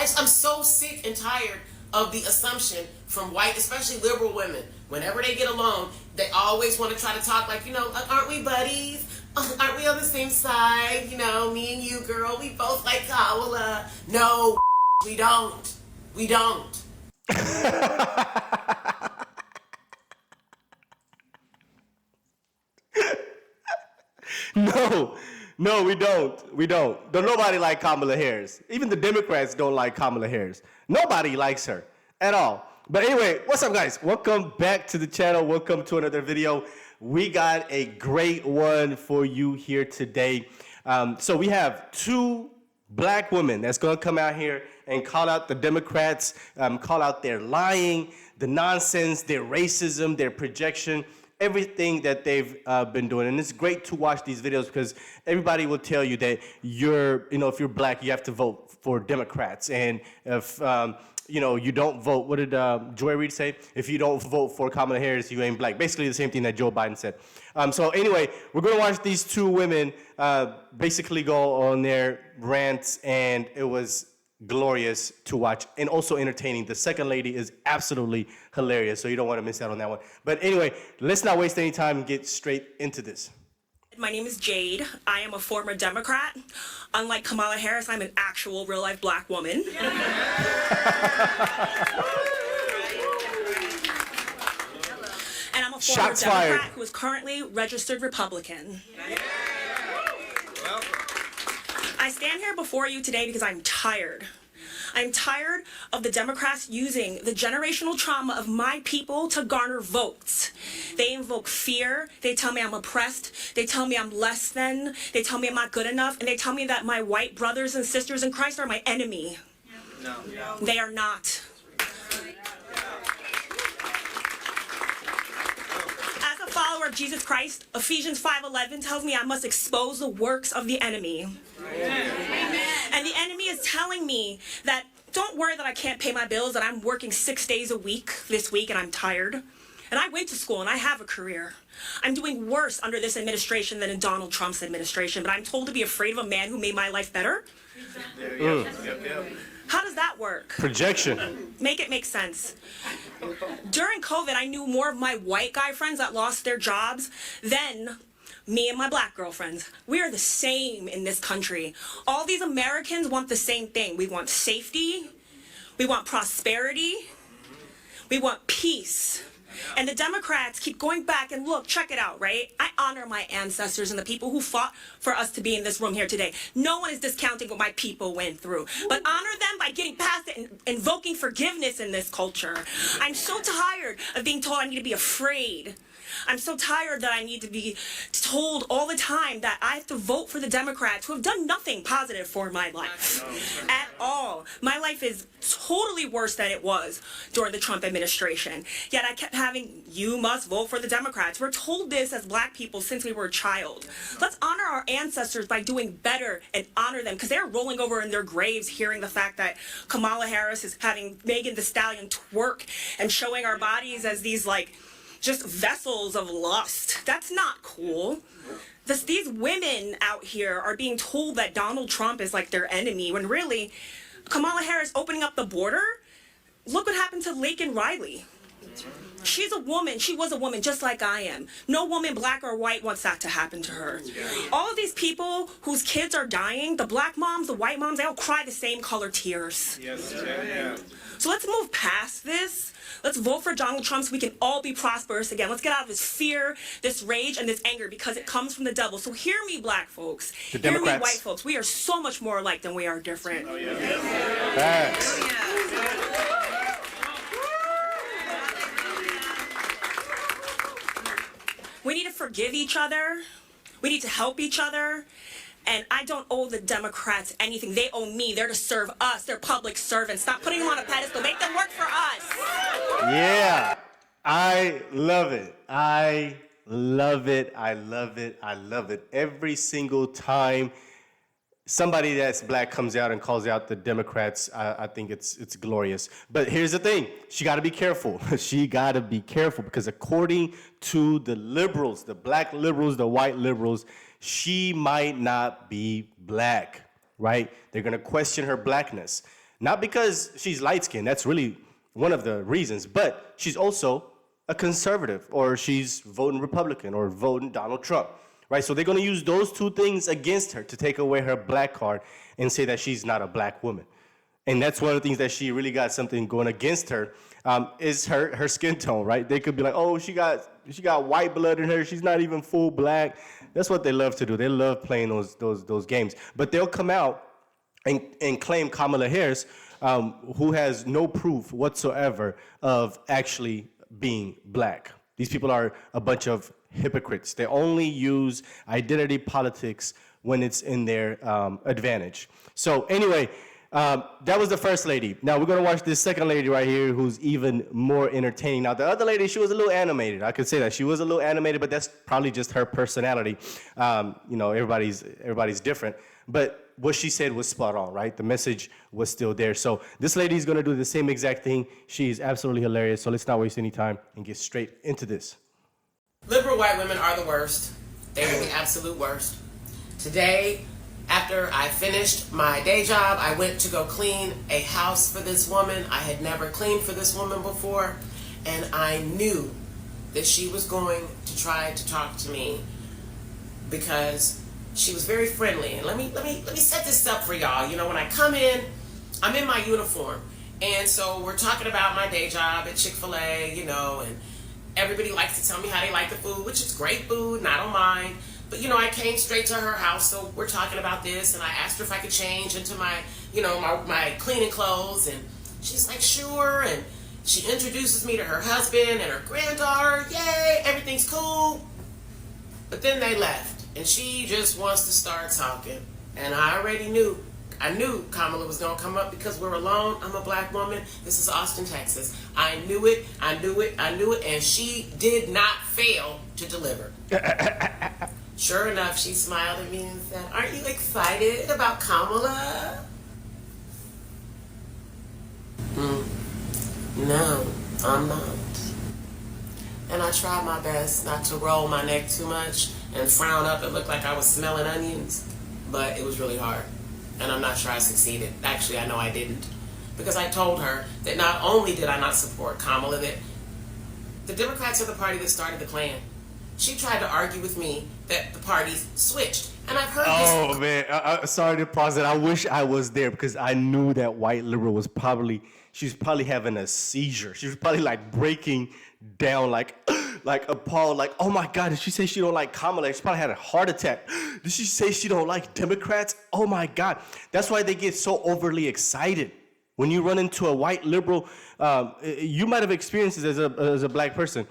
I'm so sick and tired of the assumption from white, especially liberal women. Whenever they get along, they always want to try to talk like, aren't we buddies? Aren't we on the same side? Me and you, girl, we both like Kamala. No, we don't. We don't. No, we don't. We don't. Don't nobody like Kamala Harris. Even the Democrats don't like Kamala Harris. Nobody likes her at all. But anyway, what's up, guys? Welcome back to the channel. Welcome to another video. We got a great one for you here today. So we have two black women that's going to come out here and call out the Democrats, call out their lying, the nonsense, their racism, their projection, everything that they've been doing. And it's great to watch these videos because everybody will tell you that if you're black, you have to vote for Democrats. And if, you don't vote, what did Joy Reid say? If you don't vote for Kamala Harris, you ain't black. Basically the same thing that Joe Biden said. So anyway, we're going to watch these two women basically go on their rants, and it was glorious to watch and also entertaining. The second lady is absolutely hilarious, so you don't want to miss out on that one. But anyway, let's not waste any time and get straight into this. My name is Jade. I am a former Democrat. Unlike Kamala Harris, I'm an actual real-life black woman. And I'm a former Democrat who is currently registered Republican. I stand here before you today because I'm tired. I'm tired of the Democrats using the generational trauma of my people to garner votes. They invoke fear. They tell me I'm oppressed. They tell me I'm less than. They tell me I'm not good enough. And they tell me that my white brothers and sisters in Christ are my enemy. No. They are not. As a follower of Jesus Christ, Ephesians 5:11 tells me I must expose the works of the enemy. And the enemy is telling me that don't worry that I can't pay my bills, that I'm working 6 days a week this week and I'm tired. And I went to school and I have a career. I'm doing worse under this administration than in Donald Trump's administration, but I'm told to be afraid of a man who made my life better? How does that work? Projection. Make it make sense. During COVID, I knew more of my white guy friends that lost their jobs than me and my black girlfriends. We are the same in this country. All these Americans want the same thing. We want safety. We want prosperity. We want peace. And the Democrats keep going back and look, check it out, right? I honor my ancestors and the people who fought for us to be in this room here today. No one is discounting what my people went through. But honor them by getting past it and invoking forgiveness in this culture. I'm so tired of being told I need to be afraid. I'm so tired that I need to be told all the time that I have to vote for the Democrats who have done nothing positive for my life at all. My life is totally worse than it was during the Trump administration. Yet I kept having, you must vote for the Democrats. We're told this as black people since we were a child. Let's honor our ancestors by doing better and honor them, because they're rolling over in their graves hearing the fact that Kamala Harris is having Megan Thee Stallion twerk and showing our bodies as these just vessels of lust. That's not cool. These women out here are being told that Donald Trump is like their enemy, when really, Kamala Harris opening up the border, look what happened to Laken Riley. She's a woman. She was a woman just like I am. No woman, black or white, wants that to happen to her. All of these people whose kids are dying, the black moms, the white moms, they all cry the same color tears. Yes, yeah. So let's move past this. Let's vote for Donald Trump so we can all be prosperous again. Let's get out of this fear, this rage, and this anger, because it comes from the devil. So hear me, black folks. Hear me, white folks. We are so much more alike than we are different. Oh, yeah. Facts. Oh, yeah. We need to forgive each other. We need to help each other. And I don't owe the Democrats anything. They owe me. They're to serve us. They're public servants. Stop putting them on a pedestal. Make them work for us. Yeah, I love it. I love it. I love it. I love it. Every single time somebody that's black comes out and calls out the Democrats, I think it's glorious. But here's the thing. She got to be careful. She got to be careful, because according to the liberals, the black liberals, the white liberals, she might not be black, right? They're going to question her blackness. Not because she's light-skinned, that's really one of the reasons, but she's also a conservative, or she's voting Republican or voting Donald Trump, right? So they're going to use those two things against her to take away her black card and say that she's not a black woman. And that's one of the things that she really got something going against her, is her skin tone, right? They could be like, oh, she got white blood in her. She's not even full black. That's what they love to do. They love playing those games. But they'll come out and claim Kamala Harris, who has no proof whatsoever of actually being black. These people are a bunch of hypocrites. They only use identity politics when it's in their advantage. So anyway, that was the first lady. Now we're gonna watch this second lady right here, who's even more entertaining. Now the other lady, she was a little animated. I could say that she was a little animated, but that's probably just her personality. You know, everybody's different. But what she said was spot on, right? The message was still there. So this lady is gonna do the same exact thing. She's absolutely hilarious. So let's not waste any time and get straight into this. Liberal white women are the worst. They are the absolute worst. Today, after I finished my day job, I went to go clean a house for this woman. I had never cleaned for this woman before, and I knew that she was going to try to talk to me because she was very friendly. And let me set this up for y'all. You know, when I come in, I'm in my uniform, and so we're talking about my day job at Chick-fil-A, you know, and everybody likes to tell me how they like the food, which is great food, and I don't mind. But, you know, I came straight to her house, so we're talking about this, and I asked her if I could change into my, you know, my cleaning clothes, and she's like, sure, and she introduces me to her husband and her granddaughter. Yay, everything's cool. But then they left, and she just wants to start talking, and I already knew. I knew Kamala was going to come up because we're alone. I'm a black woman. This is Austin, Texas. I knew it, and she did not fail to deliver. Sure enough, she smiled at me and said, aren't you excited about Kamala? No, I'm not. And I tried my best not to roll my neck too much and frown up and look like I was smelling onions, but it was really hard. And I'm not sure I succeeded. Actually, I know I didn't. Because I told her that not only did I not support Kamala, that the Democrats are the party that started the Klan. She tried to argue with me that the parties switched. And I've heard this. Oh, man. Sorry to pause it. I wish I was there because I knew that white liberal was she's probably having a seizure. She was probably like breaking down, like appalled, like, oh my God, did she say she don't like Kamala? She probably had a heart attack. Did she say she don't like Democrats? Oh my God. That's why they get so overly excited. When you run into a white liberal, you might have experienced this as a black person.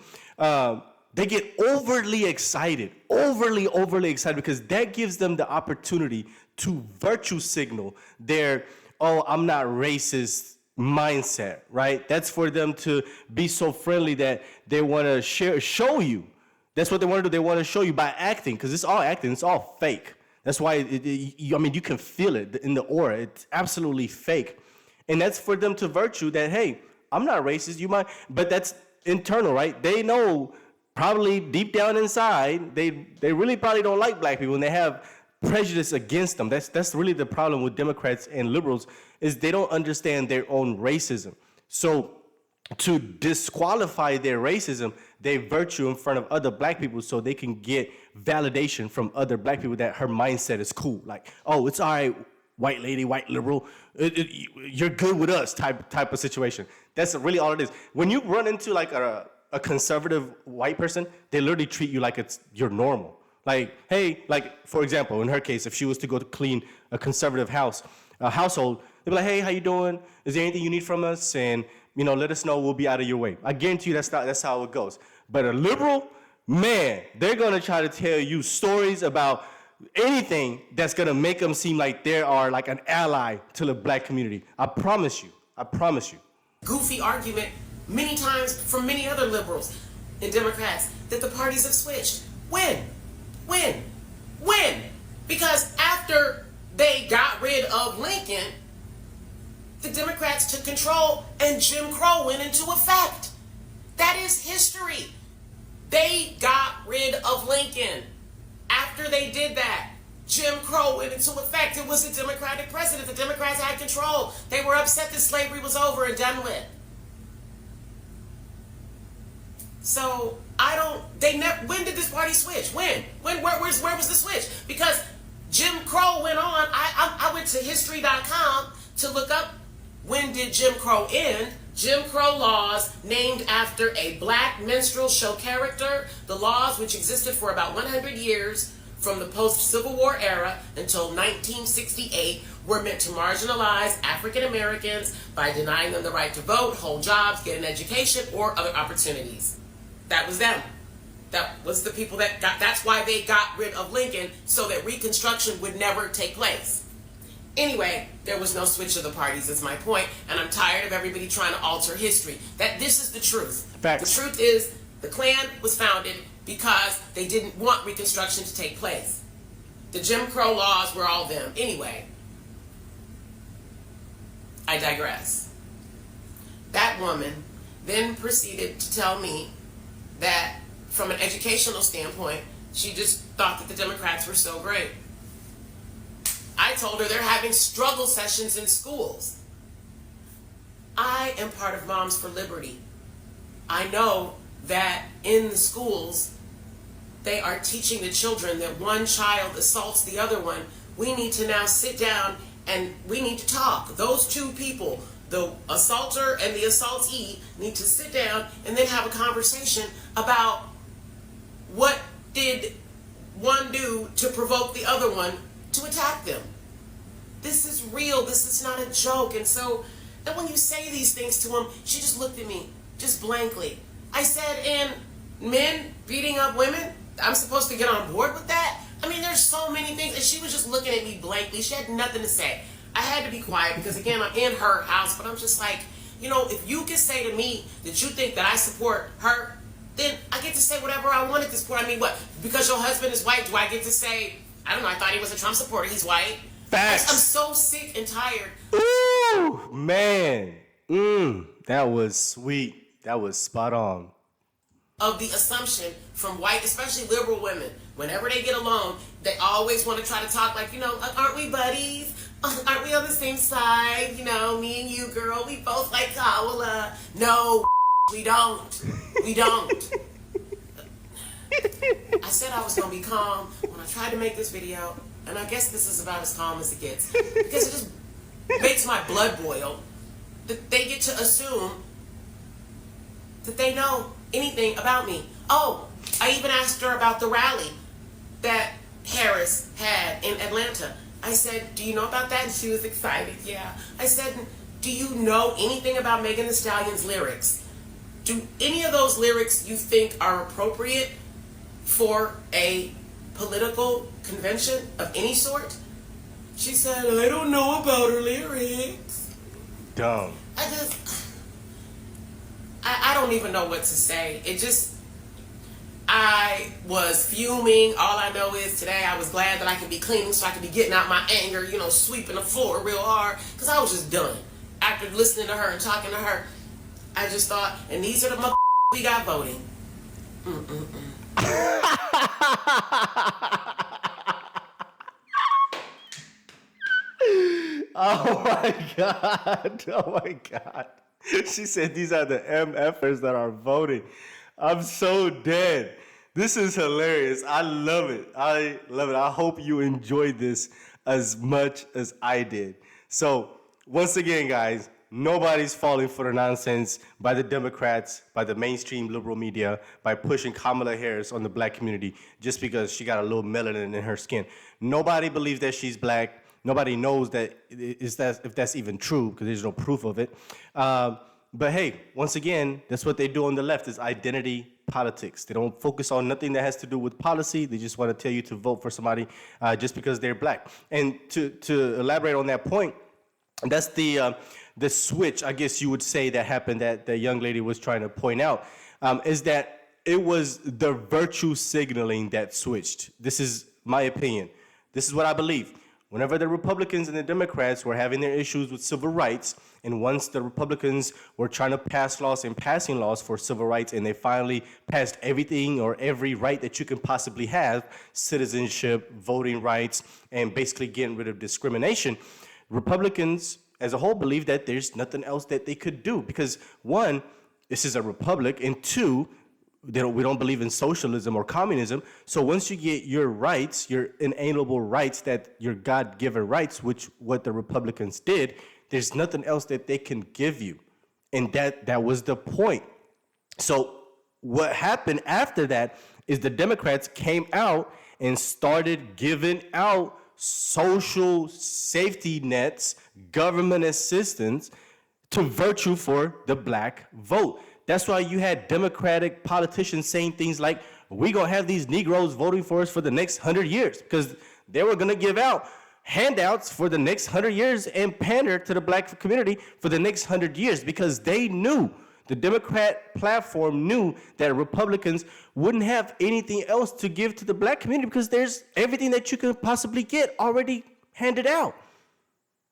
They get overly excited because that gives them the opportunity to virtue signal their, oh, I'm not racist mindset, right? That's for them to be so friendly that they want to show you. That's what they want to do. They want to show you by acting, because it's all acting. It's all fake. That's why, you can feel it in the aura. It's absolutely fake. And that's for them to virtue that, hey, I'm not racist. You might, but that's internal, right? They know probably deep down inside, they really probably don't like black people, and they have prejudice against them. That's really the problem with Democrats and liberals, is they don't understand their own racism. So to disqualify their racism, they virtue in front of other black people so they can get validation from other black people that her mindset is cool. Like, oh, it's all right, white lady, white liberal, you're good with us type of situation. That's really all it is. When you run into like a conservative white person, they literally treat you like you're normal. Like, hey, like, for example, in her case, if she was to go to clean a conservative household, they'd be like, hey, how you doing? Is there anything you need from us? And, let us know, we'll be out of your way. I guarantee you that's how it goes. But a liberal, man, they're going to try to tell you stories about anything that's going to make them seem like they are like an ally to the black community. I promise you. Goofy argument many times from many other liberals and Democrats that the parties have switched. When? Because after they got rid of Lincoln, the Democrats took control and Jim Crow went into effect. That is history. They got rid of Lincoln. After they did that, Jim Crow went into effect. It was a Democratic president. The Democrats had control. They were upset that slavery was over and done with. So when did this party switch? When? Where was the switch? Because Jim Crow went on. I went to history.com to look up when did Jim Crow end. Jim Crow laws named after a black minstrel show character. The laws, which existed for about 100 years from the post-Civil War era until 1968, were meant to marginalize African Americans by denying them the right to vote, hold jobs, get an education, or other opportunities. That was them. That was the people that's why they got rid of Lincoln, so that Reconstruction would never take place. Anyway, there was no switch of the parties, is my point, and I'm tired of everybody trying to alter history. That this is the truth. Facts. The truth is, the Klan was founded because they didn't want Reconstruction to take place. The Jim Crow laws were all them. Anyway, I digress. That woman then proceeded to tell me that from an educational standpoint, she just thought that the Democrats were so great. I told her they're having struggle sessions in schools. I am part of Moms for Liberty. I know that in the schools, they are teaching the children that one child assaults the other one. We need to now sit down and we need to talk. Those two people, the assaulter and the assaultee, need to sit down and then have a conversation about what did one do to provoke the other one to attack them. This is real. This is not a joke. And when you say these things to him, she just looked at me, just blankly. I said, and men beating up women, I'm supposed to get on board with that? I mean, there's so many things. And she was just looking at me blankly. She had nothing to say. I had to be quiet because, again, I'm in her house. But I'm just like, if you can say to me that you think that I support her, then I get to say whatever I want at this point. I mean, what? Because your husband is white, do I get to say, I don't know, I thought he was a Trump supporter, he's white? Facts. I'm so sick and tired. Ooh, man. That was sweet. That was spot on. Of the assumption from white, especially liberal women, whenever they get alone, they always want to try to talk like, aren't we buddies? Aren't we on the same side? Me and you, girl, we both like Kamala. No, we don't. We don't. I said I was going to be calm when I tried to make this video, and I guess this is about as calm as it gets. Because it just makes my blood boil that they get to assume that they know anything about me. Oh, I even asked her about the rally that Harris had in Atlanta. I said, do you know about that? And she was excited. Yeah. I said, do you know anything about Megan Thee Stallion's lyrics? Do any of those lyrics you think are appropriate for a political convention of any sort? She said, I don't know about her lyrics. Dumb. I don't even know what to say. I was fuming. All I know is today I was glad that I could be cleaning so I could be getting out my anger, sweeping the floor real hard, because I was just done. After listening to her and talking to her, I just thought, and these are the mother we got voting. Oh my God. Oh my God. She said these are the MFers that are voting. I'm so dead. This is hilarious. I love it. I love it. I hope you enjoyed this as much as I did. So, once again, guys, nobody's falling for the nonsense by the Democrats, by the mainstream liberal media, by pushing Kamala Harris on the black community just because she got a little melanin in her skin. Nobody believes that she's black. Nobody knows if that's even true because there's no proof of it. But hey, once again, that's what they do on the left is identity politics. They don't focus on nothing that has to do with policy. They just want to tell you to vote for somebody just because they're black. And to elaborate on that point, that's the switch, I guess you would say, that happened that the young lady was trying to point out, is that it was the virtue signaling that switched. This is my opinion. This is what I believe. Whenever the Republicans and the Democrats were having their issues with civil rights, and once the Republicans were trying to pass laws and passing laws for civil rights, and they finally passed everything or every right that you can possibly have, citizenship, voting rights, and basically getting rid of discrimination, Republicans as a whole believe that there's nothing else that they could do because, one, this is a republic, and two, we don't believe in socialism or communism. So once you get your rights, your inalienable rights, that your God-given rights, which what the Republicans did, there's nothing else that they can give you. And that was the point. So what happened after that is the Democrats came out and started giving out social safety nets, government assistance to virtue for the black vote. That's why you had Democratic politicians saying things like, we're going to have these Negroes voting for us for the next 100 years, because they were going to give out handouts for the next 100 years and pander to the black community for the next 100 years, because they knew, the Democrat platform knew that Republicans wouldn't have anything else to give to the black community because there's everything that you can possibly get already handed out.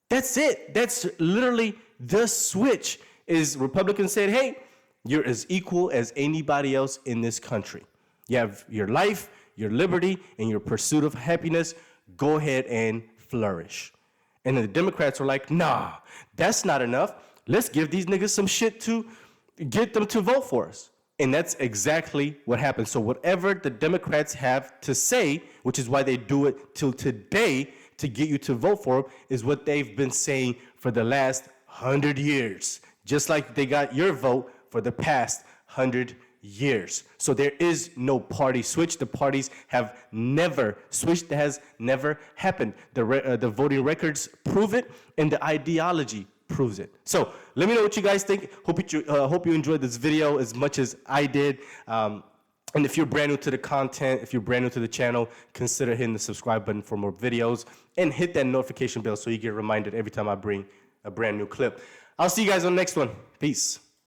That's it. That's literally the switch. Is Republicans said, hey, you're as equal as anybody else in this country. You have your life, your liberty, and your pursuit of happiness. Go ahead and flourish. And then the Democrats were like, nah, that's not enough. Let's give these niggas some shit to get them to vote for us. And that's exactly what happened. So whatever the Democrats have to say, which is why they do it till today to get you to vote for them, is what they've been saying for the last 100 years. Just like they got your vote for the past 100 years. So there is no party switch. The parties have never switched. That has never happened. The voting records prove it, and the ideology proves it. So let me know what you guys think. Hope you enjoyed this video as much as I did. And if you're brand new to the content, if you're brand new to the channel, consider hitting the subscribe button for more videos and hit that notification bell so you get reminded every time I bring a brand new clip. I'll see you guys on the next one. Peace.